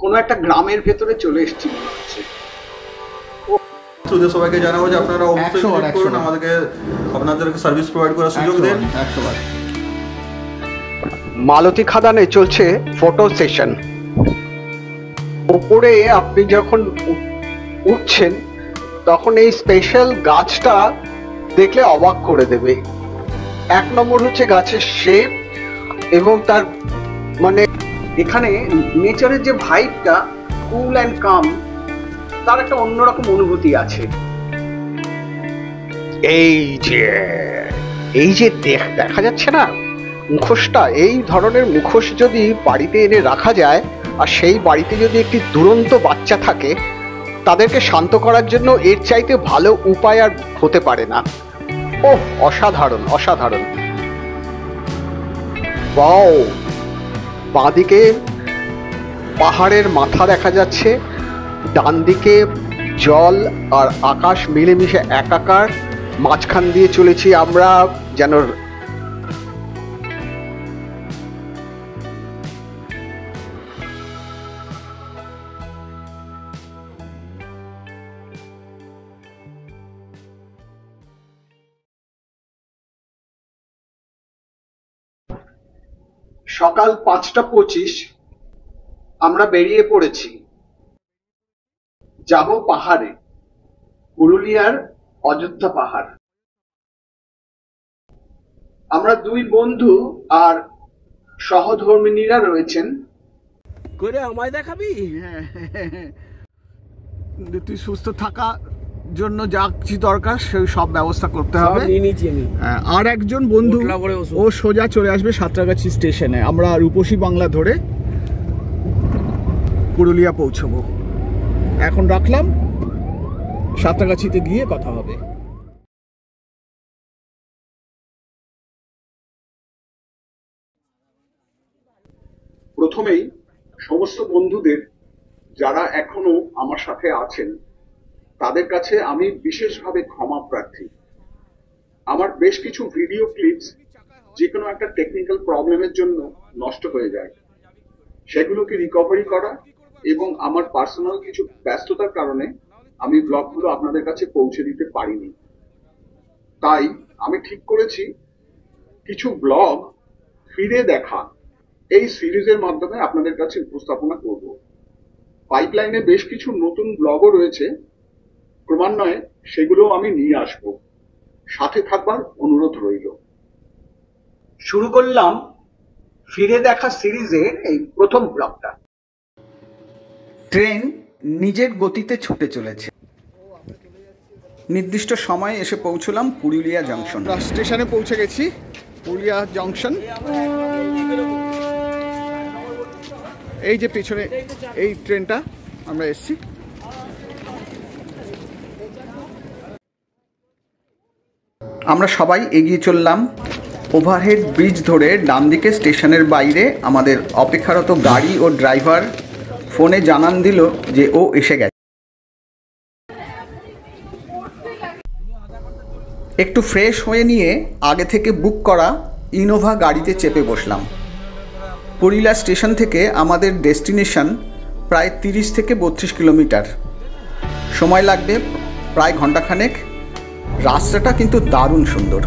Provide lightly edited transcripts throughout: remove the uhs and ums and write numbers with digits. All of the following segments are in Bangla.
কোনো একটা গ্রামের ভেতরে চলে এসেছি মনে হচ্ছে। সবাইকে জানাবো যে আপনারা অবশ্যই ভিজিট করুন, আমাদেরকে আপনাদেরকে সার্ভিস প্রোভাইড করার সুযোগ দেন। 100বার। মালতী খাদানে চলছে ফটো সেশন। উপরে আপনি যখন উঠছেন তখন এই স্পেশাল গাছটা দেখলে অবাক করে দেবে। এক নম্বর হচ্ছে গাছের শেপ এবং তার মানে এখানে নেচারের যে ভাইবটা কুল অ্যান্ড কাম, তার একটা অন্যরকম অনুভূতি আছে। এই যে দেখা যাচ্ছে না মুখোশটা, এই ধরনের মুখোশ যদি বাড়িতে এনে রাখা যায় আর সেই বাড়িতে যদি একটি দুরন্ত বাচ্চা থাকে, তাদেরকে শান্ত করার জন্য এর চাইতে ভালো উপায় আর হতে পারে না। ওহ, অসাধারণ অসাধারণ। ওয়াও, বাঁদিকে পাহাড়ের মাথা দেখা যাচ্ছে, ডান দিকে জল আর আকাশ মিলেমিশে একাকার, মাঝখান দিয়ে চলেছি আমরা যেন সকাল 5:25 আমরা বেরিয়ে পড়েছি, যাব পাহাড়ে, পুরুলিয়ার অযোধ্যা পাহাড়। আমরা দুই বন্ধু আর সহধর্মিনীরা রয়েছেন। করে আমায় দেখাবি? তুই সুস্থ থাকার জন্য যা কিছু দরকার সেই সব ব্যবস্থা করতে হবে। আর একজন বন্ধু ও সোজা চলে আসবে সাঁতরাগাছি স্টেশনে। আমরা রূপসী বাংলা ধরে পুরুলিয়া পৌঁছবো। এখন রাখলাম, সাঁতরাগাছিতে গিয়ে কথা হবে। প্রথমেই সমস্ত বন্ধুদের যারা এখনো আমার সাথে আছেন তাদের কাছে আমি বিশেষভাবে ক্ষমা প্রার্থী। আমার বেশ কিছু ভিডিও ক্লিপস যে কোনো একটা টেকনিক্যাল প্রবলেমের জন্য নষ্ট হয়ে যায়, সেগুলোকে রিকভারি করা এবং আমার পার্সোনাল কিছু ব্যস্ততার কারণে আমি ব্লগগুলো আপনাদের কাছে পৌঁছে দিতে পারিনি। তাই আমি ঠিক করেছি কিছু ব্লগ ফিরে দেখা এই সিরিজের মাধ্যমে আপনাদের কাছে উপস্থাপনা করব। পাইপলাইনে বেশ কিছু নতুন ব্লগও রয়েছে, ক্রমান্বয়ে সেগুলো আমি নিয়ে আসব, সাথে থাকবার অনুরোধ রইল। শুরু করলাম ফিরে দেখা সিরিজের এই প্রথম ব্লগটা। ট্রেন নিজের গতিতে ছুটে চলেছে। নির্দিষ্ট সময়ে এসে পৌঁছলাম পুরুলিয়া জংশন। স্টেশনে পৌঁছে গেছি, পুরুলিয়া জংশন। এই যে পিছনে এই ট্রেনটা আমরা এসছি। আমরা সবাই এগিয়ে চললাম ওভারহেড ব্রিজ ধরে। ডান দিকে স্টেশনের বাইরে আমাদের অপেক্ষারত গাড়ি ও ড্রাইভার ফোনে জানান দিল যে ও এসে গেছে। একটু ফ্রেশ হয়ে নিয়ে আগে থেকে বুক করা ইনোভা গাড়িতে চেপে বসলাম। পুরুলিয়া স্টেশন থেকে আমাদের ডেস্টিনেশন প্রায় 30 থেকে 32 কিলোমিটার। সময় লাগবে প্রায় ঘন্টাখানেক। রাস্তাটা কিন্তু দারুণ সুন্দর।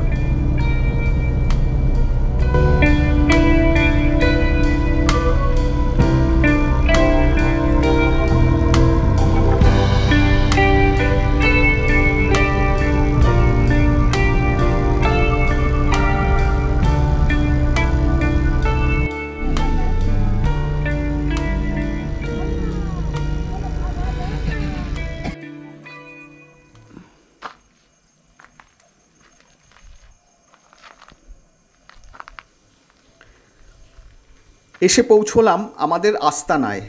এসে পৌঁছলাম আমাদের আস্তানায়,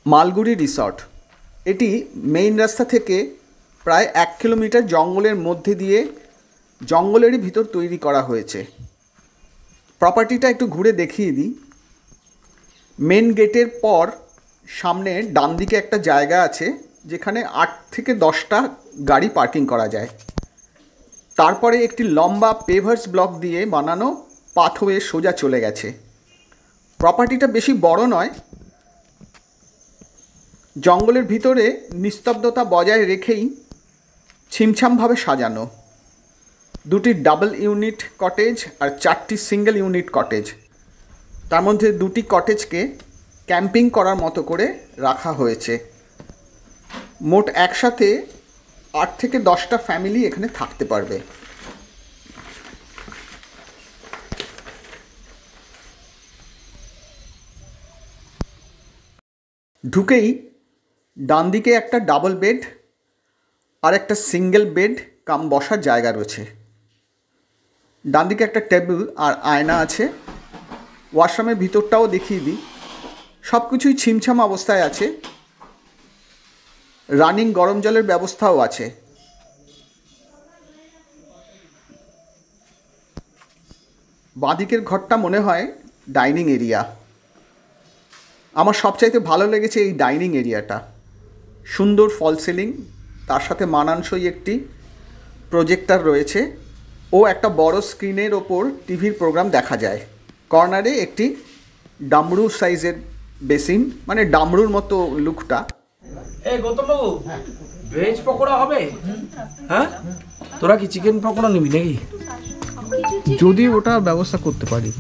মালগুড়ি রিসর্ট। এটি মেইন রাস্তা থেকে প্রায় 1 কিলোমিটার জঙ্গলের মধ্যে দিয়ে জঙ্গলেরই ভিতর তৈরি করা হয়েছে। প্রপার্টিটা একটু ঘুরে দেখিয়ে দিই। মেন গেটের পর সামনে ডান দিকে একটা জায়গা আছে যেখানে 8 থেকে 10টা গাড়ি পার্কিং করা যায়। তারপরে একটি লম্বা পেভার্স ব্লক দিয়ে বানানো পাথওয়ে সোজা চলে গেছে। প্রপার্টিটা বেশি বড় নয়, জঙ্গলের ভিতরে নিস্তব্ধতা বজায় রেখেই ছিমছামভাবে সাজানো। 2টি ডাবল ইউনিট কটেজ আর 4টি সিঙ্গেল ইউনিট কটেজ। তার মধ্যে 2টি কটেজকে ক্যাম্পিং করার মতো করে রাখা হয়েছে। মোট একসাথে 8 থেকে 10টা ফ্যামিলি এখানে থাকতে পারবে। ঢুকেই ডান দিকে একটা ডাবল বেড আর একটা সিঙ্গেল বেড কাম বসার জায়গা রয়েছে। ডান দিকে একটা টেবিল আর আয়না আছে। ওয়াশরুমের ভিতরটাও দেখিয়ে দিই। সব কিছুই ছিমছাম অবস্থায় আছে। রানিং গরম জলের ব্যবস্থাও আছে। বাঁদিকের ঘরটা মনে হয় ডাইনিং এরিয়া। আমার সবচাইতে ভালো লেগেছে এই ডাইনিং এরিয়াটা। সুন্দর ফল সিলিং, তার সাথে মানানসই একটি প্রজেক্টর রয়েছে ও একটা বড় স্ক্রিনের ওপর টিভির প্রোগ্রাম দেখা যায়। কর্নারে একটি ডামরু সাইজের বেসিন, মানে ডামরুর মতো লুকটা। এই গৌতম বাবু, ভেজ পকোড়া হবে? হ্যাঁ, তোরা কি চিকেন পকোড়া নিবি নাকি? যদি ওটা ব্যবস্থা করতে পারি।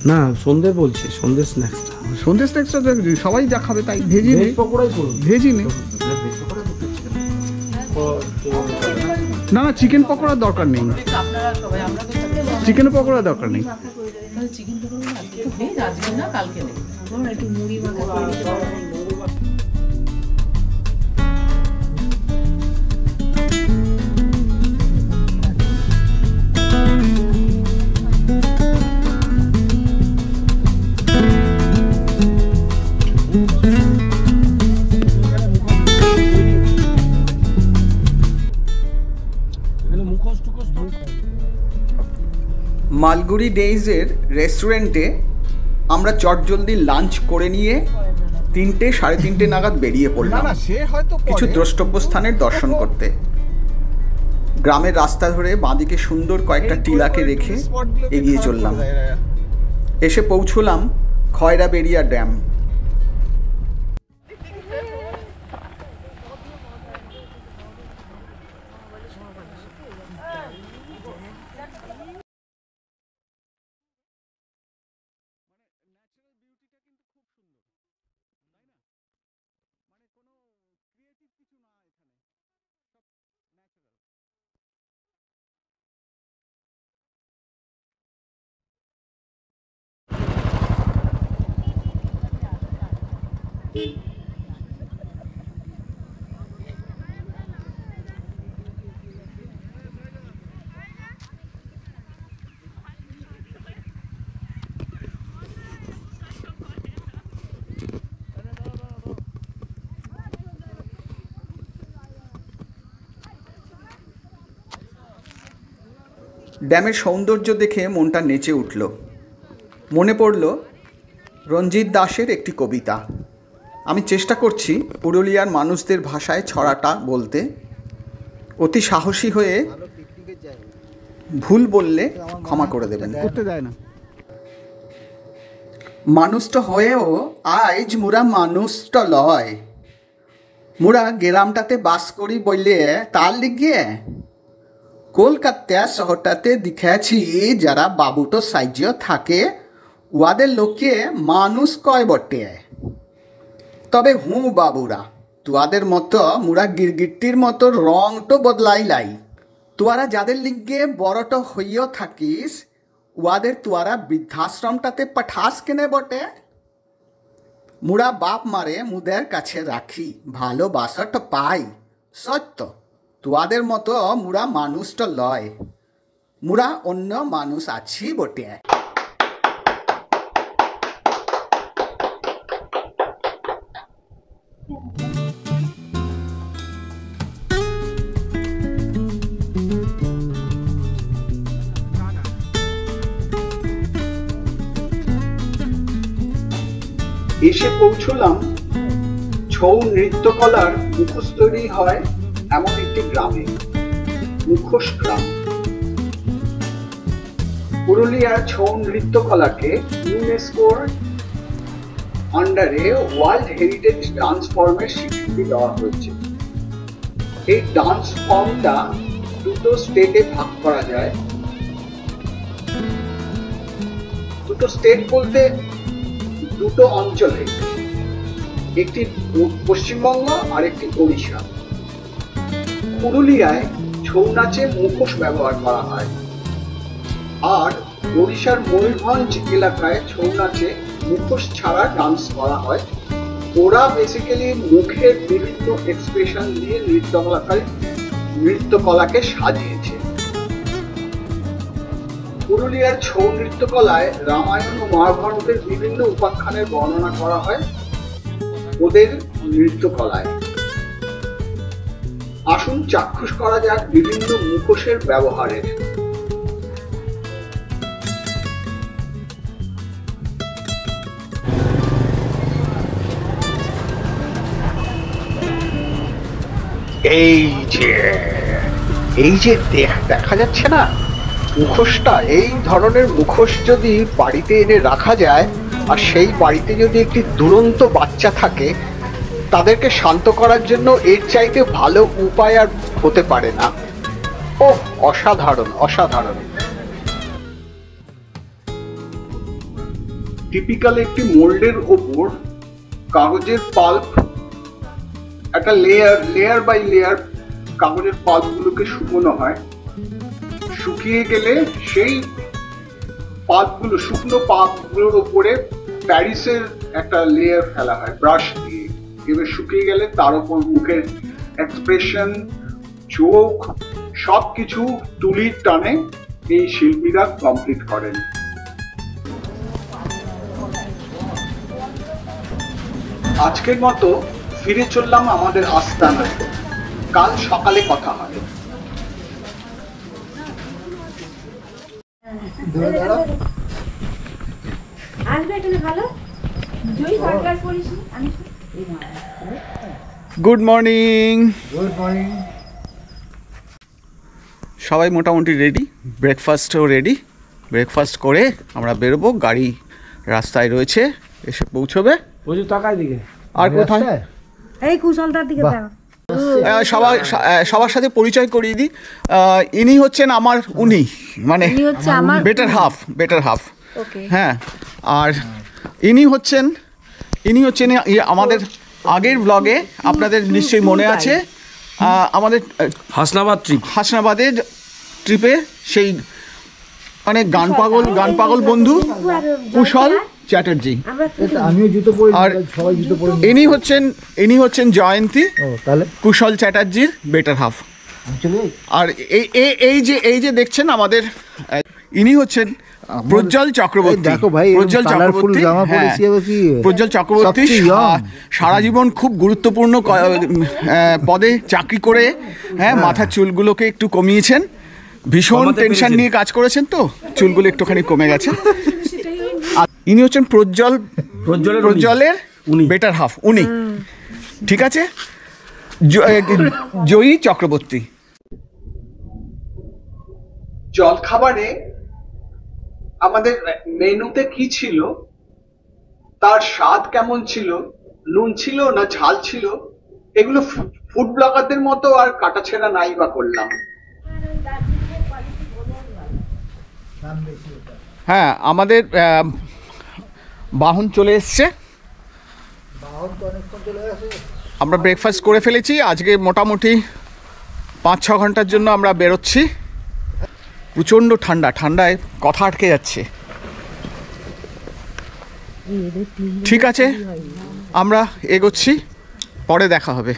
না, সন্ধ্যে বলছে, সন্ধ্যে স্ন্যাক্সটা। সন্ধ্যে স্ন্যাক্সটা সবাই যা খাবে তাই ভেজই নেই। পকোড়াই করুন। ভেজই নেই। না না, চিকেন পকোড়ার দরকার নেই। চিকেন পকোড়া দরকার নেই। চিকেন পকোড়া আজকে আজকে না কালকে নেই, একটু মুড়ি মাখা করে দিতে পারো। মালগুড়ি ডেইজের রেস্টুরেন্টে আমরা চটজলদি লাঞ্চ করে নিয়ে 3টে সাড়ে 3টে নাগাদ বেরিয়ে পড়লাম কিছু দ্রষ্টব্য স্থানের দর্শন করতে। গ্রামের রাস্তা ধরে বাঁদিকে সুন্দর কয়েকটা টিলাকে রেখে এগিয়ে চললাম। এসে পৌঁছলাম খয়রাবেড়িয়া ড্যাম। ড্যামের সৌন্দর্য দেখে মনটা নেচে উঠল। মনে পড়ল রঞ্জিত দাসের একটি কবিতা। আমি চেষ্টা করছি পুরুলিয়ার মানুষদের ভাষায় ছড়াটা বলতে। অতি সাহসী হয়ে ভুল বললে ক্ষমা করে দেবেন। করতে দেয় না। মানুষটা হয়েও আজ মুরা মানুষটা লয়। মুরা গ্রামটাতে বাস করি বললে তার লিগে কলকাতা শহরটাতে দেখেছি যারা বাবুটো সাহায্য থাকে ওদের লোকে মানুষ কয় বটে। তবে বাবুরা তোয়াদের মতো মুরা গিরগিটির মতো রং তো বদলাই লাই। তোয়ারা যাদের লিগে বড়টো হইও থাকিস ওদের তোয়ারা বৃদ্ধাশ্রমটাতে পাঠাস কেনে বটে। মুরা বাপ মারে মুদের কাছে রাখি, ভালোবাসাটা পাই। সত্য তোয়াদের মতো মুরা মানুষটা লয়, মুরা অন্য মানুষ আছি বটে। এসে পৌঁছলাম ছৌ নৃত্যকলার মুখোশ তৈরি হয় এমন একটি গ্রামে, মুখোশ গ্রাম। পুরুলিয়ার ছৌ নৃত্যকলাকে ইউনেস্কোর আন্ডারে ওয়ার্ল্ড হেরিটেজ ডান্স ফর্মের স্বীকৃতি দেওয়া হয়েছে। এই ডান্স ফর্মটা দুটো স্টেটে ভাগ করা যায়। দুটো স্টেট বলতে দুটো অঞ্চলে, একটি পশ্চিমবঙ্গ আর একটি ওড়িশা। পুরুলিয়ায় ছৌ নাচে মুখোশ ব্যবহার করা হয়, আর ওড়িশার ময়ূরভঞ্জ এলাকায় ছৌ নাচে মুখোশ ছাড়া ডান্স করা হয়। ওরা বেসিক্যালি মুখের বিভিন্ন এক্সপ্রেশন দিয়ে নৃত্যকলাকে সাজিয়েছে। পুরুলিয়ার ছৌ নৃত্যকলায় রামায়ণ ও মহাভারতের বিভিন্ন উপাখ্যানের বর্ণনা করা হয় ওদের নৃত্যকলায়। আসুন চাক্ষুষ করা যাক বিভিন্ন মুখোশের ব্যবহারের। এই যে দেখা যাচ্ছে না মুখোশটা, এই ধরনের মুখোশ যদি বাড়িতে এনে রাখা যায়, আর সেই বাড়িতে যদি একটি দুরন্ত বাচ্চা থাকে, তাদেরকে শান্ত করার জন্য এর চাইতে ভালো উপায় আর হতে পারে না। ও অসাধারণ, অসাধারণ। টিপিক্যাল একটি মোল্ডের ওপর কাগজের পাল্প, একটা লেয়ার বাই লেয়ার কাগজের পাল্পগুলোকে শুকনো হয়। শুকিয়ে গেলে সেই পাল্পগুলো, শুকনো পাল্পগুলোর উপরে প্যারিসের একটা লেয়ার ফেলা হয় ব্রাশ দিয়ে। এবার শুকিয়ে গেলে তার উপর মুখের এক্সপ্রেশন, চোখ, সবকিছু তুলির টানে এই শিল্পীরা কমপ্লিট করেন। আজকের মতো ফিরে চললাম আমাদের আস্তানায়। কাল সকালে কথা হবে। Good morning. Good morning. সবাই মোটামুটি রেডি, ব্রেকফাস্টও রেডি। ব্রেকফাস্ট করে আমরা বেরোবো, গাড়ি রাস্তায় রয়েছে, এসে পৌঁছবে। বুঝু টাকার দিকে আর কোথায়? এই কুশলটার দিকে দাও। সবার সাথে পরিচয় করিয়ে দিই। ইনি হচ্ছেন আমার, উনি মানে বেটার হাফ। হ্যাঁ, আর ইনি হচ্ছেন আমাদের আগের ব্লগে আপনাদের নিশ্চয়ই মনে আছে, আমাদের হাসনাবাদের ট্রিপে সেই মানে গান পাগল বন্ধু কুশল চ্যাটার্জি। আমিও জুতো পরি, আর সবাই জুতো পরি। ইনি হচ্ছেন জয়ন্তী, তাহলে কুশল চ্যাটার্জির বেটার হাফ। আর এই যে দেখছেন আমাদের, ইনি হচ্ছেন প্রজ্জ্বল চক্রবর্তী। দেখো ভাই, প্রজ্জ্বল চক্রবর্তী সারা জীবন খুব গুরুত্বপূর্ণ পদে চাকরি করে, হ্যাঁ, মাথার চুলগুলোকে একটু কমিয়েছেন। ভীষণ টেনশন নিয়ে কাজ করেছেন, তো চুলগুলো একটুখানি কমে গেছে। আর ইনি হচ্ছেন প্রজ্জ্বলের বেটার হাফ, উনি। ঠিক আছে, জয়ী চক্রবর্তী। জলখাবারে আমাদের মেনুতে কি ছিল, তার স্বাদ কেমন ছিল, নুন ছিল না ঝাল ছিল, এগুলো ফুড ব্লগারদের মতো আর কাটাছেড়া নাই বা করলাম। হ্যাঁ, আমাদের বাহন চলে এসছে, আমরা ব্রেকফাস্ট করে ফেলেছি। আজকে মোটামুটি 5-6 ঘন্টার জন্য আমরা বেরোচ্ছি। প্রচণ্ড ঠান্ডায় কথা আটকে যাচ্ছে। ঠিক আছে, আমরা এগোচ্ছি, পরে দেখা হবে।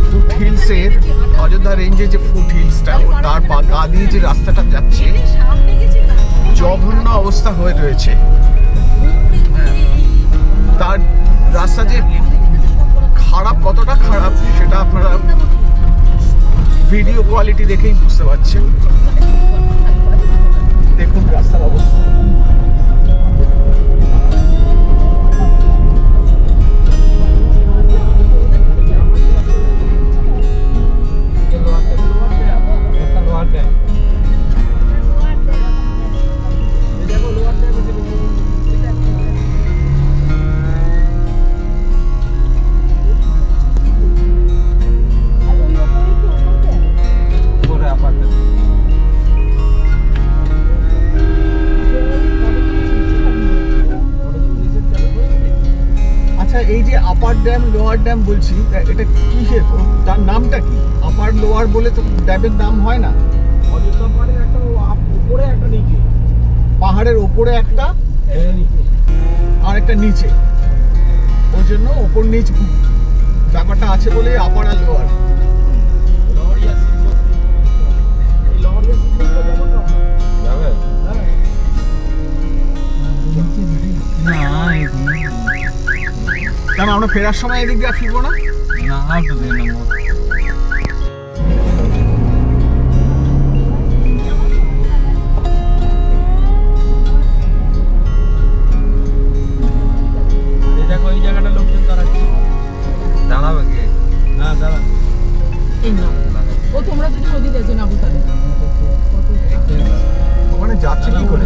ফুট হিলসের, অযোধ্যা রেঞ্জে যে ফুট হিলসটা, তার গা দিয়ে যে রাস্তাটা যাচ্ছে জঘন্য অবস্থা হয়ে রয়েছে। তার রাস্তা যে খারাপ, কতটা খারাপ সেটা আপনারা ভিডিও কোয়ালিটি দেখেই বুঝতে পারছেন। দেখুন রাস্তার অবস্থা। এই যে আপার ড্যাম লোয়ার ড্যাম বলছি, এটা কিসের, তার নামটা কি? আপার লোয়ার বলে তো ড্যামের নাম হয় না। অযোধ্যা পাহাড়ের একটা উপরে একটা নিচে, পাহাড়ের ওপরে একটা আর একটা নিচে, ওই জন্য ওপর নিচ ব্যাপারটা আছে বলে আপার আর লোয়ার। লহরিয়া শিবমন্দির, এই লহরিয়া শিবমন্দির যাবো তো যাবে কেন আমরা ফেরার সময় এদিক দিয়ে ফিরবো না? দেখো এই জায়গাটা লোকজন দাঁড়াচ্ছে, দাঁড়াবে কে? হ্যাঁ দাঁড়া। ও তোমরা যদি নদীতে যে নাবো তাহলে ওখানে যাচ্ছে কি করে?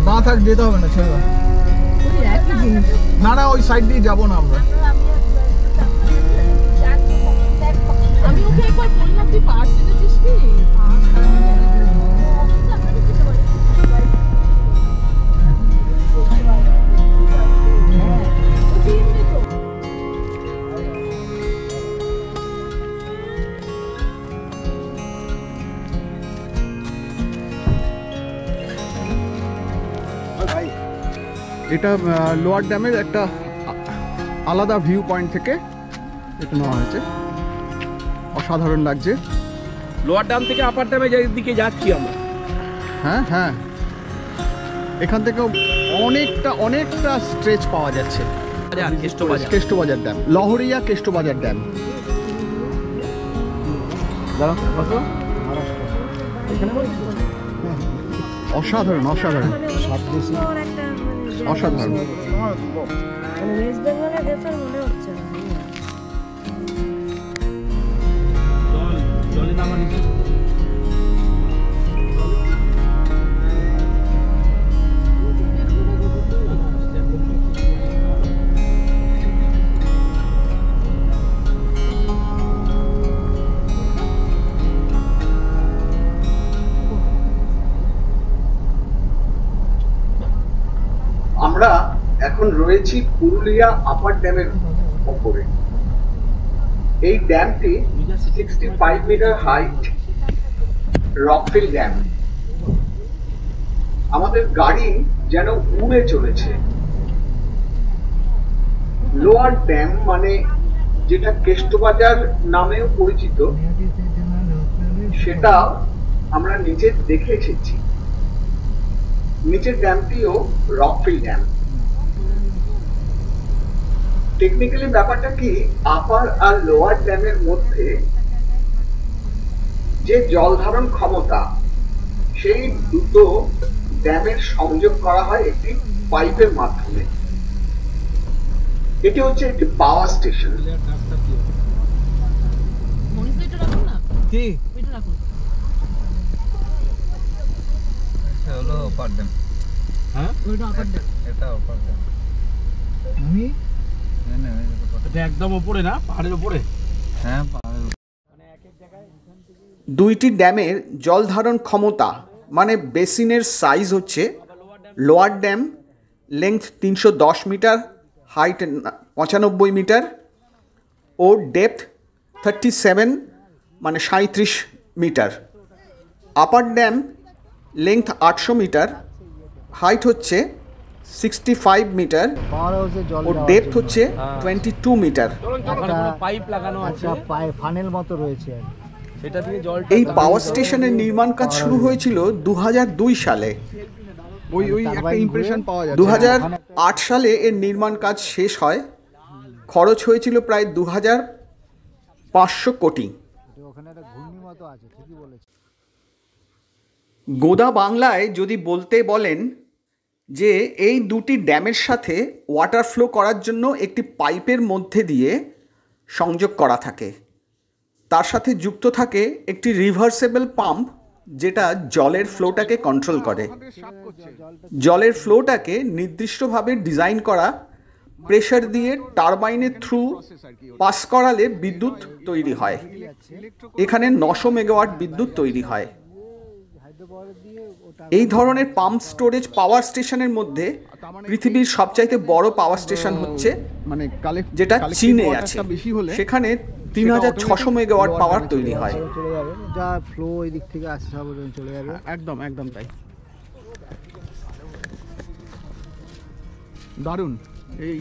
না থাক, যেতে হবে না, ছেড়ে দাও। একই জিনিস। না না, ওই সাইড দিয়ে যাবো না আমরা। আমি ওকে একবার বললাম তুই পার্স এনেছিস কি? এটা লোয়ার ড্যামের একটা আলাদা ভিউ পয়েন্ট থেকে এটা নেওয়া হয়েছে, অসাধারণ লাগছে। লোয়ার ড্যাম থেকে আপার ড্যামে দিকে যাচ্ছি আমরা। হ্যাঁ হ্যাঁ, এখান থেকে অনেকটা স্ট্রেচ পাওয়া যাচ্ছে। Keshtobazar dam, Lahariya Keshtobazar dam. অসাধারণ অসাধারণ অসাধারণ। ওয়েস্ট বেঙ্গলের দেশের মনে হচ্ছে না। জলে নামা নিচে আমরা এখন রয়েছি পুরুলিয়া আপার ড্যামের উপরে। এই ড্যামটি 65 মিটার হাইট রকফিল ড্যাম। আমাদের গাড়ি যেন উড়ে চলেছে। লোয়ার ড্যাম মানে যেটা কেষ্টবাজার নামেও পরিচিত, সেটা আমরা নিচে দেখে এসেছি। নিচের ড্যামটিও রকফিল ড্যাম। টেকনিক্যালি ব্যাপারটা কি, আপার আর লোয়ার ড্যামের মধ্যে যে জল ধারণ ক্ষমতা, সেই দুটো ড্যামের সংযোগ করা হয় একটি পাইপের মাধ্যমে। এটি হচ্ছে একটি পাওয়ার স্টেশন। কি হলো আপার ড্যাম? হ্যাঁ ওইটা আপার ড্যাম। এটা আপার ড্যাম। আমি এটা একদম উপরে না, পাহাড়ের উপরে। হ্যাঁ, দুইটি ড্যামের জল ধারণ ক্ষমতা মানে বেসিনের সাইজ হচ্ছে lower dam length 310 metre, height 95 metre ও ডেপথ 37 মানে 37 metre. Upper dam length 800 metre, height হচ্ছে 65 মিটার পাওয়ার হাউসে জল ও দেওয়ার ডেপথ জন্য। হচ্ছে 22 মিটার। পাইপ লাগানো আছে, ফানেল মতো রয়েছে আর কি। সেটা থেকে জল এই পাওয়ার স্টেশনের নির্মাণ কাজ শুরু হয়েছিল 2002 সালে। ওই একটা ইমপ্রেশন পাওয়া 2008 সালে এর নির্মাণ কাজ শেষ হয়। খরচ হয়েছিল প্রায় 2500 কোটি। ওখানে একটা ঘূর্ণি মতো আছে, ঠিকই বলেছে। গোদা বাংলায় যদি বলতে বলেন যে এই দুটি ড্যামের সাথে ওয়াটার ফ্লো করার জন্য একটি পাইপের মধ্যে দিয়ে সংযোগ করা থাকে, তার সাথে যুক্ত থাকে একটি রিভার্সেবল পাম্প যেটা জলের ফ্লোটাকে কন্ট্রোল করে। জলের ফ্লোটাকে নির্দিষ্টভাবে ডিজাইন করা প্রেশার দিয়ে টারবাইনের থ্রু পাস করালে বিদ্যুৎ তৈরি হয়। এখানে 900 মেগাওয়াট বিদ্যুৎ তৈরি হয়। এই ধরনের পাম্প স্টোরেজ পাওয়ার স্টেশনের মধ্যে পৃথিবীর সবচাইতে বড় পাওয়ার স্টেশন হচ্ছে মানে যেটা চীনে আছে। সেখানে 3600 মেগাওয়াট পাওয়ার তৈরি হয়। চলে যাবে, যা ফ্লো ওই দিক থেকে আসছে সব চলে যাবে। একদম একদম তাই। দারুণ। এই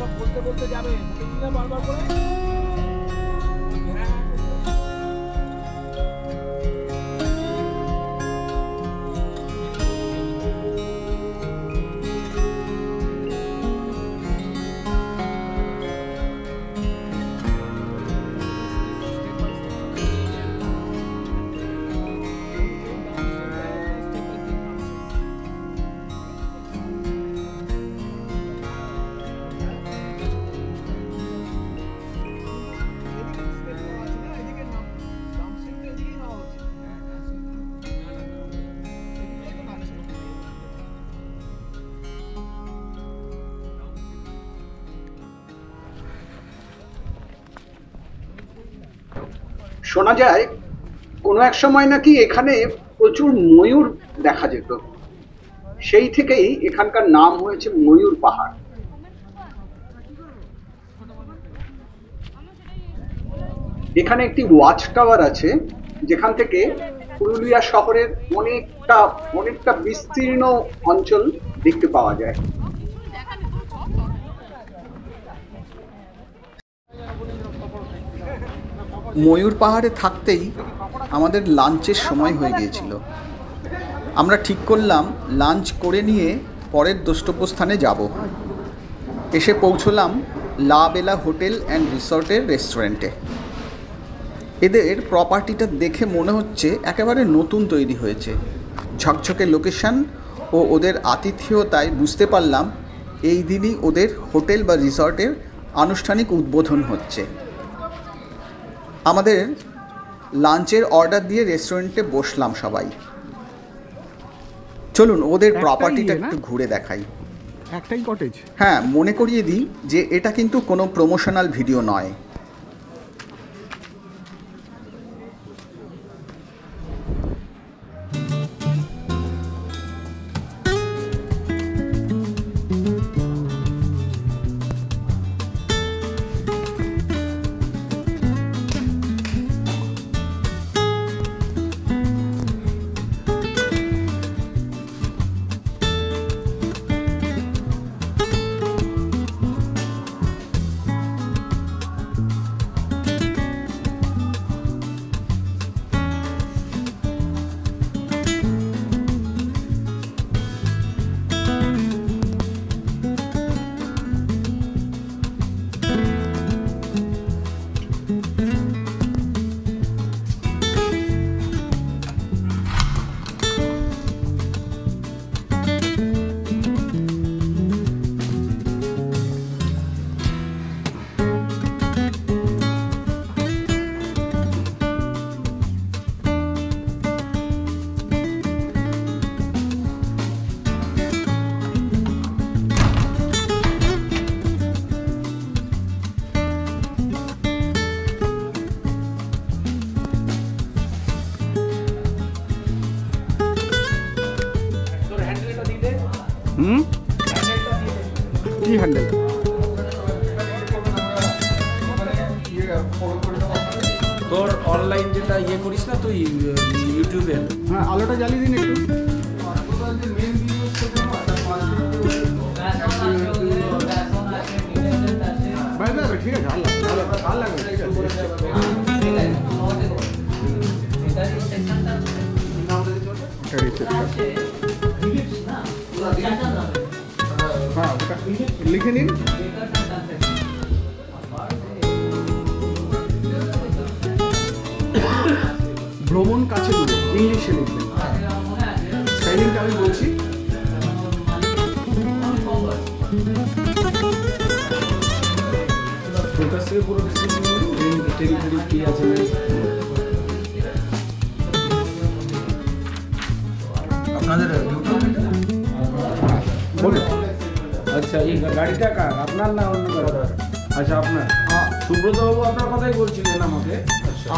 সব বলতে বলতে যাবে, বলেছি না বারবার করে। শোনা যায় কোনো এক সময় নাকি এখানে প্রচুর ময়ূর দেখা যেত, সেই থেকেই এখানকার নাম হয়েছে ময়ূর পাহাড়। এখানে একটি ওয়াচ টাওয়ার আছে যেখান থেকে পুরুলিয়া শহরের অনেকটা বিস্তীর্ণ অঞ্চল দেখতে পাওয়া যায়। ময়ূর পাহাড়ে থাকতেই আমাদের লাঞ্চের সময় হয়ে গিয়েছিল। আমরা ঠিক করলাম লাঞ্চ করে নিয়ে পরের গন্তব্যস্থানে যাব। এসে পৌঁছলাম লা বেলা হোটেল অ্যান্ড রিসর্টের রেস্টুরেন্টে। এদের প্রপার্টিটা দেখে মনে হচ্ছে একেবারে নতুন তৈরি হয়েছে। ঝকঝকে লোকেশন ও ওদের আতিথেয়তায় বুঝতে পারলাম এই দিনই ওদের হোটেল বা রিসর্টের আনুষ্ঠানিক উদ্বোধন হচ্ছে। আমাদের লাঞ্চের অর্ডার দিয়ে রেস্টুরেন্টে বসলাম সবাই। চলুন ওদের প্রপার্টিটা একটু ঘুরে দেখাই। একটাই কটেজ। হ্যাঁ, মনে করিয়ে দিই যে এটা কিন্তু কোনো প্রমোশনাল ভিডিও নয়। কি হ্যান্ডেল? তোর অনলাইন যেটা ইয়ে করিস না তুই ইউটিউবে, হ্যাঁ, আলোটা জ্বালিয়ে দিন একটু। ঠিক আছে, ভাল লাগবে, ঠিক আছে। হ্যাঁ, লিখে নিন। ভ্রমণ কাছে দূরে, ইংলিশে লিখবেন। স্পেলিংটা আমি বলছি। তোর কাছ থেকে পুরো টেরিটরি কি আছে আপনাদের বলে। আচ্ছা, এই গাড়িটা কার, আপনার না অন্য কারো? আচ্ছা, আপনার। সুব্রত বাবু আপনার কথাই বলছিলেন আমাকে।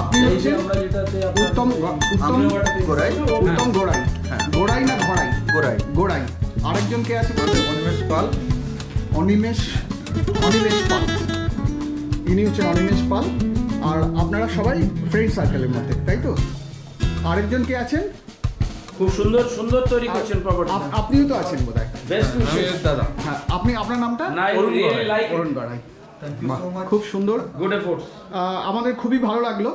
আপনি হচ্ছেন উত্তম গোড়াই। উত্তম গোড়াই। গোড়াই না ঘড়াই? গোড়াই। গোড়াই। আরেকজন কে আছে? অনিমেষ পাল। অনিমেষ পাল। ইনি হচ্ছেন অনিমেষ পাল। আর আপনারা সবাই ফ্রেন্ড সার্কেলের মধ্যে, তাই তো? আরেকজন কে আছেন? খুব সুন্দর সুন্দর তৈরি করছেন প্রপার্টি। আপনিও তো আছেন বোধহয়। বেস্ট দাদা। হ্যাঁ, আপনার নামটা? অরুণ গড়াই। খুব সুন্দর, গুড এফোর্টস। আমাদের খুবই ভালো লাগলো।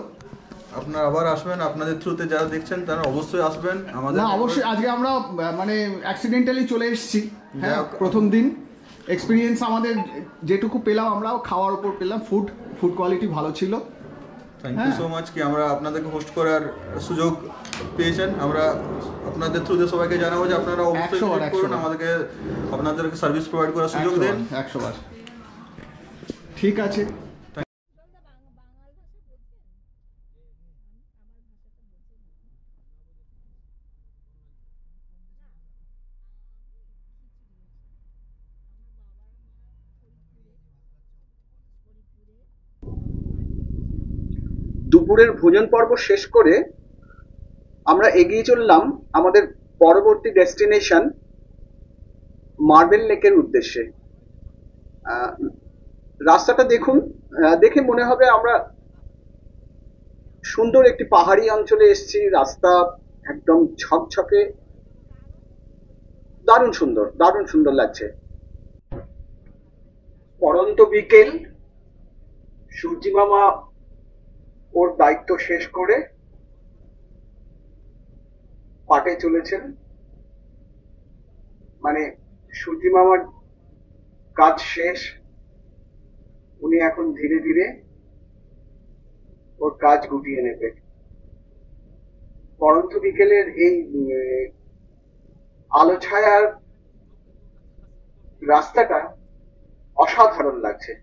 আপনারা আবার আসবেন, আপনাদের থ্রুতে যারা দেখছেন তারা অবশ্যই আসবেন আমাদের। না, অবশ্যই। আজকে আমরা মানে অ্যাক্সিডেন্টালি চলে এসেছি। হ্যাঁ, প্রথম দিন এক্সপিরিয়েন্স আমাদের যেটুকু পেলাম, আমরাও খাওয়ার উপর পেলাম। ফুড কোয়ালিটি ভালো ছিল। থ্যাংক ইউ সো মাচ কি আমরা আপনাদেরকে হোস্ট করার সুযোগ পেয়েছেন। আমরা আপনাদের থ্রুতে সবাইকে জানাবো যে আপনারা অবশ্যই ভিজিট করুন, আপনাদেরকে সার্ভিস প্রোভাইড করার সুযোগ দেন। 100 বার। ঠিক আছে। দুপুরের ভোজন পর্ব শেষ করে আমরা এগিয়ে চললাম আমাদের পরবর্তী ডেস্টিনেশন মার্বেল লেকের উদ্দেশ্যে। রাস্তাটা দেখুন, দেখে মনে হবে আমরা সুন্দর একটি পাহাড়ি অঞ্চলে এসেছি। রাস্তা একদম ঝকঝকে, দারুণ সুন্দর লাগছে। পরন্ত বিকেল, সূর্যি মামা ওর দায়িত্ব শেষ করে পাটে চলেছেন। মানে সূর্যি মামার কাজ শেষ, উনি এখন ধীরে ধীরে ওর কাজ গুটিয়ে নেবে। পরন্ত বিকেলের এই আলো ছায়ার রাস্তাটা অসাধারণ লাগছে।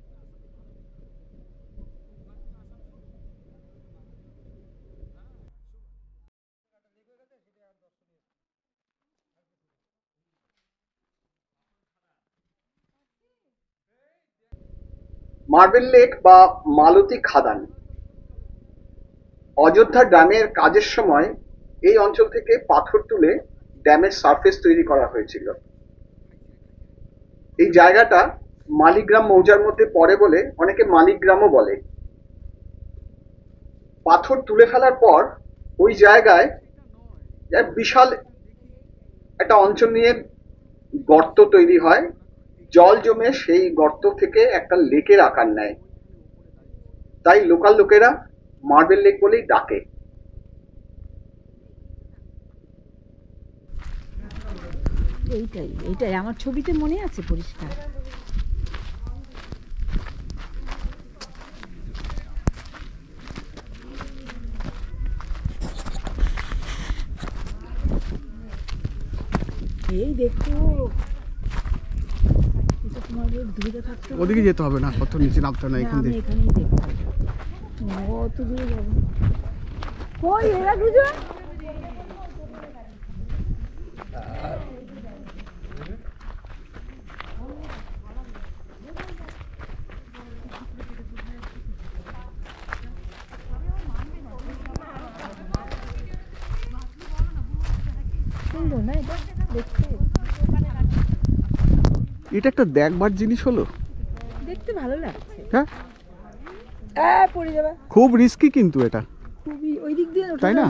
মার্বেল লেক বা মালতী খাদান। অযোধ্যা ড্যামের কাজের সময় এই অঞ্চল থেকে পাথর তুলে ড্যামের সারফেস তৈরি করা হয়েছিল। এই জায়গাটা মালিগ্রাম মৌজার মধ্যে পড়ে বলে অনেকে মালিগ্রামও বলে। পাথর তুলে ফেলার পর ওই জায়গায় বিশাল একটা অঞ্চল নিয়ে গর্ত তৈরি হয়, জল জমে সেই গর্ত থেকে একটা লেকের আকার নেয়। তাই লোকাল লোকেরা মার্বেল লেক বলেই ডাকে। এইটাই আমার ছবিতে মনে আছে পরিষ্কার। এই দেখো, ওদিকে যেতে হবে না, কত নিচে নামতে না, এখান থেকে। এখানেই দেখতে কত দূরে যাবো। কই এরা দুজন? সুন্দর না এটা দেখতে? এটা একটা দেখবার জিনিস হলো। দেখতে ভালো লাগছে। হ্যাঁ, পড়ে যাবে। খুব রিস্কি কিন্তু এটা, খুবই ওই দিক দিয়ে তাই না?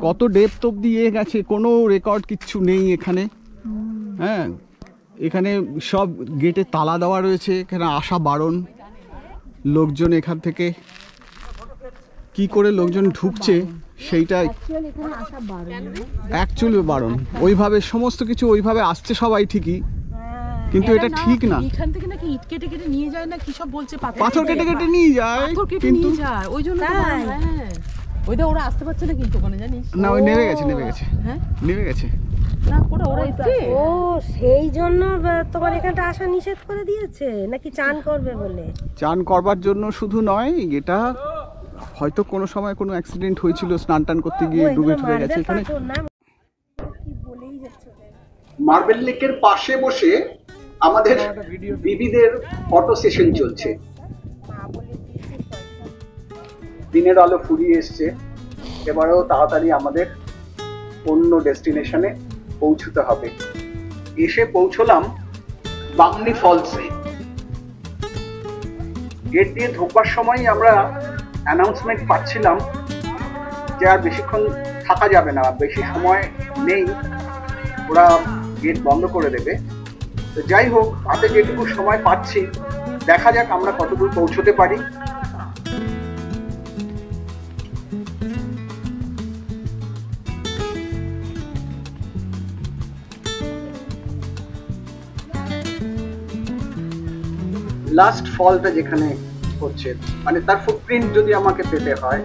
কত ডেপথ অব্দি গেছে, কোনো রেকর্ড কিচ্ছু নেই এখানে। হ্যাঁ, এখানে সব গেটে তালা দেওয়া রয়েছে, এখানে আসা বারণ। লোকজন এখান থেকে কি করে লোকজন ঢুকছে সেইটা অ্যাকচুয়ালি বারণ। ওইভাবে সমস্ত কিছু ওইভাবে আসছে সবাই ঠিকই, কিন্তু এটা ঠিক না। এখান থেকে নাকি ইট কেটে কেটে নিয়ে যায় না, কি সব বলছে, পাথর কেটে কেটে নিয়ে যায়, কিন্তু ওই জন্য ওইটা ওরা আসতে পারছে না কিন্তু ওখানে, জানিস না, ওই নেমে গেছে হ্যাঁ নেমে গেছে না, ওরা এসছে। ও সেই জন্য তোমার এখানটা আসা নিষেধ করে দিয়েছে নাকি চান করবে বলে? চান করবার জন্য শুধু নয়, এটা হয়তো কোনো সময় কোনো অ্যাক্সিডেন্ট হয়েছিল, স্নান টান করতে গিয়ে ডুবে ঠুবে গেছে এখানে। মার্বেল লেকের পাশে বসে আমাদের দিদিদের ফটো সেশন চলছে। দিনের আলো ফুরিয়ে এসছে, এবারেও তাড়াতাড়ি আমাদের অন্য ডেস্টিনেশনে পৌঁছতে হবে। এসে পৌঁছলাম বামনি ফলসে। গেট দিয়ে ঢোকবার সময় আমরা অ্যানাউন্সমেন্ট পাচ্ছিলাম যে আর বেশিক্ষণ থাকা যাবে না, বেশি সময় নেই, ওরা গেট বন্ধ করে দেবে। তো যাই হোক, হাতে যেটুকু সময় পাচ্ছি, দেখা যাক আমরা কতদূর পৌঁছতে পারি। লাস্ট ফলটা যেখানে হচ্ছে, মানে তার ফুটপ্রিন্ট যদি আমাকে পেতে হয়,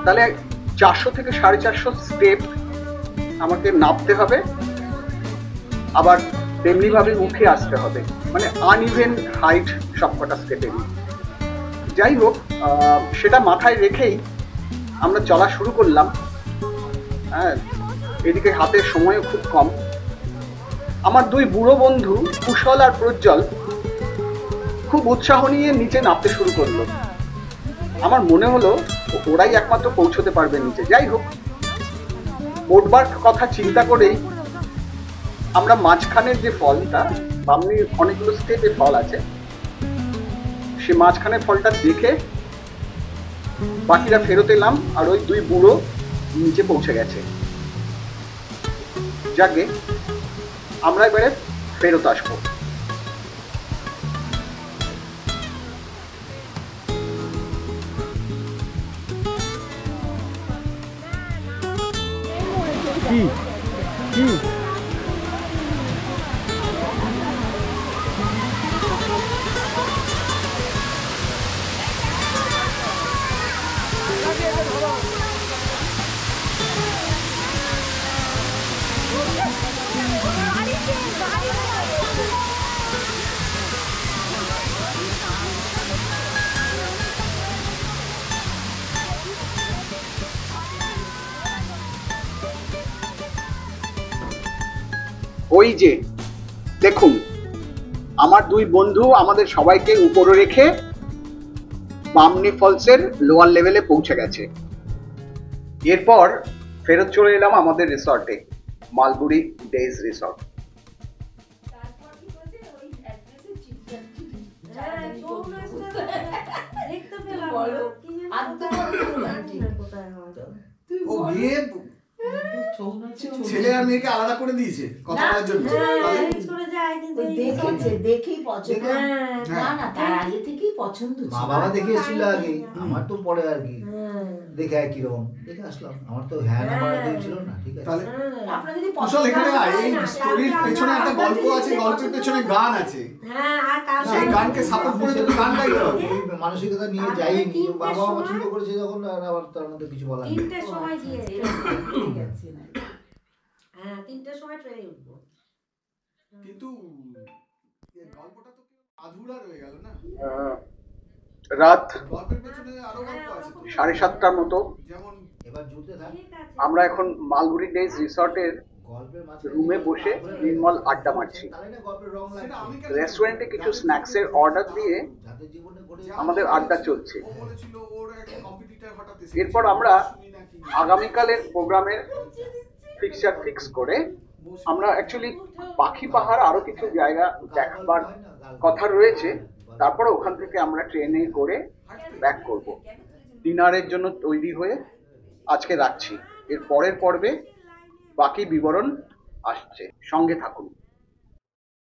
তাহলে 400 থেকে 450 স্টেপ আমাকে নামতে হবে, আবার তেমনি ভাবে উঠে আসতে হবে, মানে আনইভেন হাইট সবকটা স্টেপেরই। যাই হোক, সেটা মাথায় রেখেই আমরা চলা শুরু করলাম। হ্যাঁ, এদিকে হাতে সময়ও খুব কম। আমার দুই বুড়ো বন্ধু কুশল আর প্রজ্জ্বল খুব উৎসাহ নিয়ে নিচে নামতে শুরু করলো। আমার মনে হলো ওরাই একমাত্র পৌঁছতে পারবে নিচে। যাই হোক, উঠবার কথা চিন্তা করেই আমরা মাঝখানের যে ফলটা, বামনির অনেকগুলো স্টেপে ফল আছে, সে মাঝখানের ফলটা দেখে বাকিরা ফেরত এলাম, আর ওই দুই বুড়ো নিচে পৌঁছে গেছে। যাকে আমরা এবারে ফেরত আসবো। কি কি ওই যে দেখুন, আমার দুই বন্ধু আমাদের সবাইকে উপরে রেখে বামনি ফলসের লোয়ার লেভেলে পৌঁছে গেছে। এরপর ফেরত চলে এলাম আমাদের রিসর্টে, মালগুড়ি ডেজ রিসর্ট। ছেলে আর মেয়েকে আলাদা করে দিয়েছে কথা বলার জন্য। দেখেই পছন্দ, না না, তার আগে থেকেই পছন্দ ছিল। বাবা দেখে এসেছিল আগে, আমার তো পরে আর কি দেখে কিরকম দেখে আসলাম। আমার তো হ্যাঁ নাম্বার দিয়েছিল না, ঠিক আছে। তাহলে আপনার যদি কুশল, এখানে এই স্টোরির পেছনে একটা গল্প আছে, গল্পের পেছনে গান আছে। সেই গানকে সাপোর্ট করে তুমি গান গাইতে হবে। এই মানসিকতা নিয়ে যাইনি, বাবা পছন্দ করেছে যখন, আর আবার তার মধ্যে কিছু বলার নেই। 3টার সময় গিয়েছে, ঠিক আছে না? হ্যাঁ, 3টার সময় ট্রেনে উঠবো। কিন্তু গল্পটা তো আধুরা রয়ে গেল না। রাত গল্পের পেছনে আরো গল্প আছে। 7:30টার মতো যেমন এবার জুড়তে থাক। আমরা এখন মালগুড়ি ডেজ রিসর্টের গল্পের রুমে বসে নির্মল আড্ডা মারছি। তাহলে না গল্পের রং লাগছে। রেস্টুরেন্টে কিছু স্ন্যাক্সের অর্ডার দিয়ে যাদের জীবনে ঘটে আমাদের আড্ডা চলছে। ও বলেছিল ওর এক কম্পিটিটর হঠাৎ এসে এরপর আমরা আগামীকালের প্রোগ্রামের ফিক্সচার ফিক্স করে আমরা অ্যাকচুয়ালি পাখি পাহাড় আরো কিছু জায়গা দেখবার কথা রয়েছে, তারপরে ওখান থেকে আমরা ট্রেনে করে ব্যাক করব। ডিনারের জন্য তৈরি হয়ে আজকে রাখছি। এর পরের পর্বে বাকি বিবরণ আসছে, সঙ্গে থাকুন।